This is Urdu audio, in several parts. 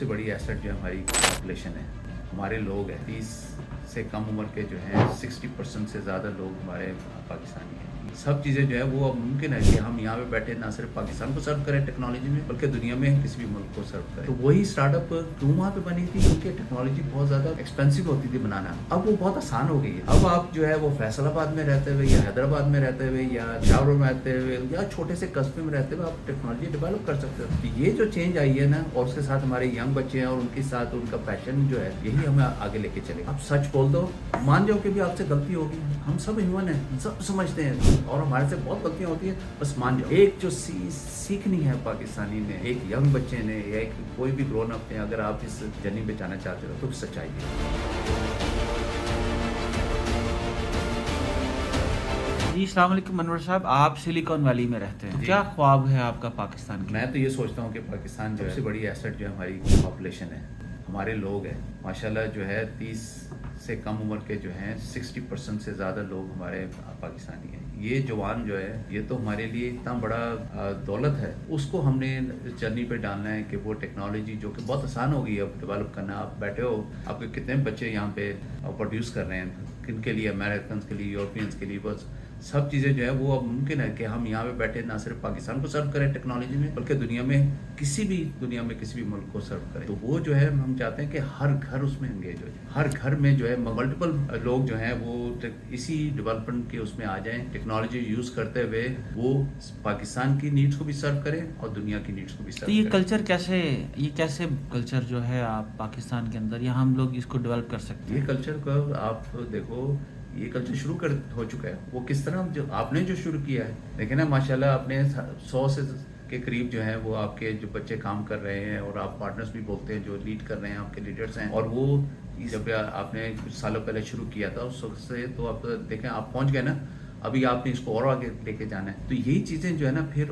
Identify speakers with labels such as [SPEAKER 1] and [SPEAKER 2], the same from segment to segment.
[SPEAKER 1] سے بڑی ایسٹ جو ہے ہماری پاپولیشن ہے، ہمارے لوگ ہیں۔ 30 سے کم عمر کے جو ہیں 60% سے زیادہ لوگ ہمارے پاکستانی ہیں۔ سب چیزیں جو ہے وہ اب ممکن ہے کہ ہم یہاں پہ بیٹھے نہ صرف پاکستان کو سرو کریں ٹیکنالوجی میں، بلکہ دنیا میں کسی بھی ملک کو سرو کریں۔ تو وہی اسٹارٹ اپ کیوں وہاں پہ بنی تھی؟ کیونکہ ٹیکنالوجی بہت زیادہ ایکسپینسو ہوتی تھی بنانا، اب وہ بہت آسان ہو گئی ہے۔ اب آپ جو ہے وہ فیصل آباد میں رہتے ہوئے یا حیدرآباد میں رہتے ہوئے یا شاہپور میں رہتے ہوئے یا چھوٹے سے قصبے میں رہتے ہوئے آپ ٹیکنالوجی ڈیولپ کر سکتے ہو۔ یہ جو چینج آئی ہے نا، اور اس کے ساتھ ہمارے ینگ بچے ہیں اور ان کے ساتھ ان کا پیشن جو ہے، یہی ہمیں آگے لے کے چلے۔ اب سچ بول دو، مان جاؤ کہ بھی آپ سے غلطی ہوگی، ہم سب ہیومن ہیں، سب سمجھتے ہیں اور ہمارے سے بہت غلطیاں ہوتی ہیں، بس مان جاؤ۔ ایک جو سیکھنی ہے پاکستانی نے، ایک ینگ بچے نے یا ایک کوئی بھی گرون اپ نے، اگر آپ اس جرنی پہ جانا چاہتے ہو تو سچائی ہے۔
[SPEAKER 2] جی السلام علیکم انور صاحب، آپ سلیکن ویلی میں رہتے ہیں، کیا خواب ہے آپ کا پاکستان کا؟
[SPEAKER 1] میں تو یہ سوچتا ہوں کہ پاکستان جو ہے سب سے بڑی ایسٹ جو ہے ہماری پاپولیشن ہے، ہمارے لوگ ہیں۔ ماشاءاللہ جو ہے 30 سے کم عمر کے جو ہیں 60% سے زیادہ لوگ ہمارے پاکستانی ہیں۔ یہ جوان جو ہے، یہ تو ہمارے لیے اتنا بڑا دولت ہے، اس کو ہم نے جرنی پہ ڈالنا ہے کہ وہ ٹیکنالوجی جو کہ بہت آسان ہو گئی ہے اب ڈیولپ کرنا۔ آپ بیٹھے ہو، آپ کے کتنے بچے یہاں پہ پروڈیوس کر رہے ہیں، کن کے لیے؟ امریکنس کے لیے، یورپینس کے لیے، بس سب چیزیں جو ہے وہ اب ممکن ہے کہ ہم یہاں پہ بیٹھے نہ صرف پاکستان کو سرو کریں ٹیکنالوجی میں، بلکہ دنیا میں کسی بھی ملک کو سرو کریں۔ تو وہ جو ہے ہم چاہتے ہیں کہ ہر گھر اس میں انگیج ہو جائے، ہر گھر میں جو ہے ملٹیپل لوگ جو ہیں وہ اسی ڈیولپمنٹ کے اس میں آ جائیں، ٹیکنالوجی یوز کرتے ہوئے وہ پاکستان کی نیڈس کو بھی سرو کریں اور دنیا کی نیڈس کو بھی سرو
[SPEAKER 2] تو
[SPEAKER 1] کریں۔
[SPEAKER 2] یہ کلچر کیسے کلچر جو ہے آپ پاکستان کے اندر یا ہم لوگ اس کو ڈیولپ کر سکتے ہیں؟
[SPEAKER 1] یہ کلچر کو آپ دیکھو، یہ کلچر شروع ہو چکا ہے۔ وہ کس طرح جو آپ نے جو شروع کیا ہے، دیکھیں نا ماشاءاللہ آپ نے 100 سے کے قریب جو ہیں وہ آپ کے جو بچے کام کر رہے ہیں، اور آپ پارٹنرز بھی بولتے ہیں جو لیڈ کر رہے ہیں، آپ کے لیڈرز ہیں، اور وہ جب آپ نے کچھ سالوں پہلے شروع کیا تھا اس وقت سے تو آپ دیکھیں آپ پہنچ گئے نا، ابھی آپ نے اس کو اور آگے لے کے جانا ہے۔ تو یہی چیزیں جو ہے نا پھر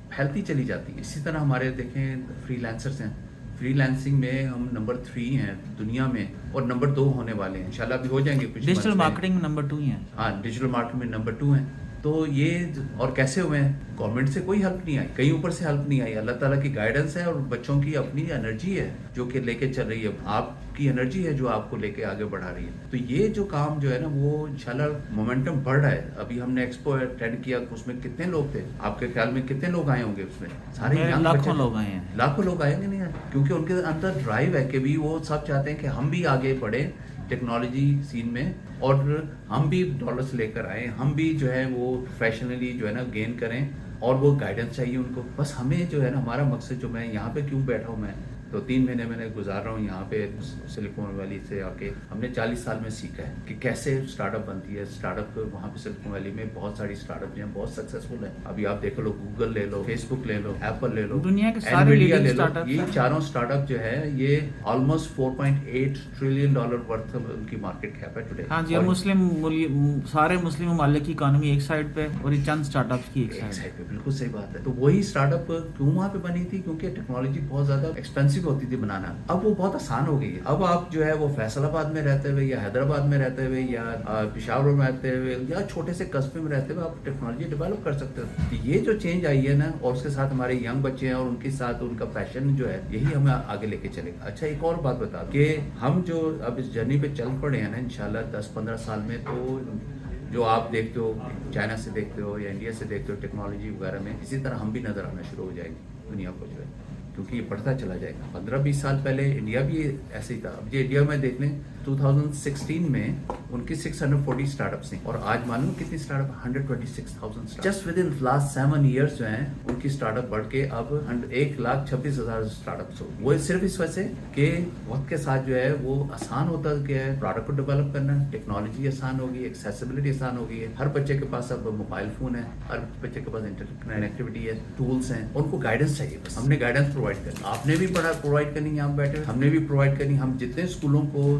[SPEAKER 1] پھیلتی چلی جاتی ہیں۔ اسی طرح ہمارے دیکھیں فری لانسرز ہیں، فری لانسنگ میں ہم نمبر 3 ہیں دنیا میں، اور نمبر 2 ہونے والے ہیں، انشاءاللہ ابھی ہو جائیں گے کچھ
[SPEAKER 2] ڈیجیٹل مارکیٹنگ میں نمبر 2 ہی ہیں۔
[SPEAKER 1] ہاں، ڈیجیٹل مارکیٹ میں نمبر 2 ہیں۔ تو یہ اور کیسے ہوئے ہیں؟ گورنمنٹ سے کوئی ہیلپ نہیں آئی، کہیں اوپر سے ہیلپ نہیں آئی، اللہ تعالیٰ کی گائیڈنس ہے اور بچوں کی اپنی انرجی ہے جو کہ لے کے چل رہی ہے، آپ کی انرجی ہے جو آپ کو لے کے آگے بڑھا رہی ہے۔ تو یہ جو کام جو ہے نا وہ انشاءاللہ مومنٹم بڑھ رہا ہے۔ ابھی ہم نے ایکسپو اٹینڈ کیا، اس میں کتنے لوگ تھے؟ آپ کے خیال میں کتنے لوگ آئے ہوں گے اس میں؟ سارے
[SPEAKER 2] لاکھوں لوگ آئے ہیں۔
[SPEAKER 1] لاکھوں لوگ آئیں گے نہیں آئے، کیونکہ ان کے اندر ڈرائیو ہے کہ بھی وہ سب چاہتے ہیں کہ ہم بھی آگے بڑھیں ٹیکنالوجی سین میں، اور ہم بھی ڈالرز لے کر آئیں، ہم بھی جو ہے وہ پروفیشنلی جو ہے نا گین کریں، اور وہ گائیڈنس چاہیے ان کو۔ بس ہمیں جو ہے نا ہمارا مقصد، جو میں یہاں پہ کیوں بیٹھا ہوں، میں تو 3 مہینے میں نے گزار رہا ہوں یہاں پہ سلیکن ویلی سے آ کے۔ ہم نے 40 سال میں سیکھا ہے کہ کیسے اسٹارٹ اپ بنتی ہے۔ اسٹارٹ اپ وہاں پہ سلیکن ویلی میں بہت ساری اسٹارٹ اپ جو ہیں بہت سکسیزفل ہیں۔ ابھی آپ دیکھ لو، گوگل لے لو، فیس بک لے لو، ایپل لے لو،
[SPEAKER 2] دنیا کے سارے
[SPEAKER 1] انویڈیا
[SPEAKER 2] لیڈنگ
[SPEAKER 1] لے لو،
[SPEAKER 2] اسٹارٹ اپس،
[SPEAKER 1] یہ چاروں اسٹارٹ اپ جو ہے یہ آلموسٹ $4.8 ٹریلین ورتھ ان کی مارکیٹ کیپ ہے ٹوڈے۔
[SPEAKER 2] ہاں جی، سارے مسلم ممالک کی اکانومی ایک سائڈ پہ اور یہ چند اسٹارٹ اپس کی ایک سائڈ
[SPEAKER 1] پہ، بالکل صحیح بات ہے۔ تو وہی اسٹارٹ اپ کیوں وہاں پہ بنی تھی؟ کیونکہ ٹیکنالوجی بہت زیادہ ایکسپینسو ہوتی تھی بنانا، اب وہ بہت آسان ہو گئی ہے۔ اب آپ جو ہے وہ فیصل آباد میں رہتے ہوئے یا حیدرآباد میں رہتے ہوئے یا پشاور میں رہتے ہوئے یا چھوٹے سے قصبے میں رہتے ہوئے آپ ٹیکنالوجی ڈیولپ کر سکتے ہو۔ یہ جو چینج آئی ہے نا، اور اس کے ساتھ ہمارے ینگ بچے ہیں اور ان کے ساتھ ان کا پیشن جو ہے، یہی ہمیں آگے لے کے چلے گا۔ اچھا، ایک اور بات بتا کہ ہم جو اب اس جرنی پہ چل پڑے ہیں نا، انشاءاللہ 10-15 سال میں تو جو آپ دیکھتے ہو چائنا سے دیکھتے ہو یا انڈیا سے دیکھتے ہو ٹیکنالوجی وغیرہ میں، اسی طرح ہم بھی نظر آنا شروع ہو جائے گی دنیا کو جو ہے، کیونکہ یہ بڑھتا چلا جائے گا۔ 15-20 سال پہلے انڈیا بھی ایسے ہی تھا۔ اب یہ انڈیا میں دیکھ لیں 2016 میں ان کی 640 اسٹارٹ اپس ہیں، اور آج معلوم کتنی start up? 126,000 just with in last 7 years جو ہیں ان کی اسٹارٹ اپ بڑھ کے اب 1,26,000 اسٹارٹ اپس ہو۔ وہ صرف اس وجہ سے کہ وقت کے ساتھ جو ہے وہ آسان ہوتا گیا ہے پروڈکٹ کو ڈیولپ کرنا، ٹیکنالوجی آسان ہوگی، ایکسیسیبلٹی آسان ہو گئی ہے۔ ہر بچے کے پاس اب موبائل فون ہے، ہر بچے کے پاس انٹرنیٹ کنیکٹیوٹی ہے، ٹولس ہیں، ان کو گائیڈنس چاہیے۔ بس ہم نے گائیڈنس پرووائڈ کرنی، آپ نے بھی پرووائڈ کرنی، یہاں بیٹھے ہم نے بھی پرووائڈ کرنی۔ ہم جتنے اسکولوں کو،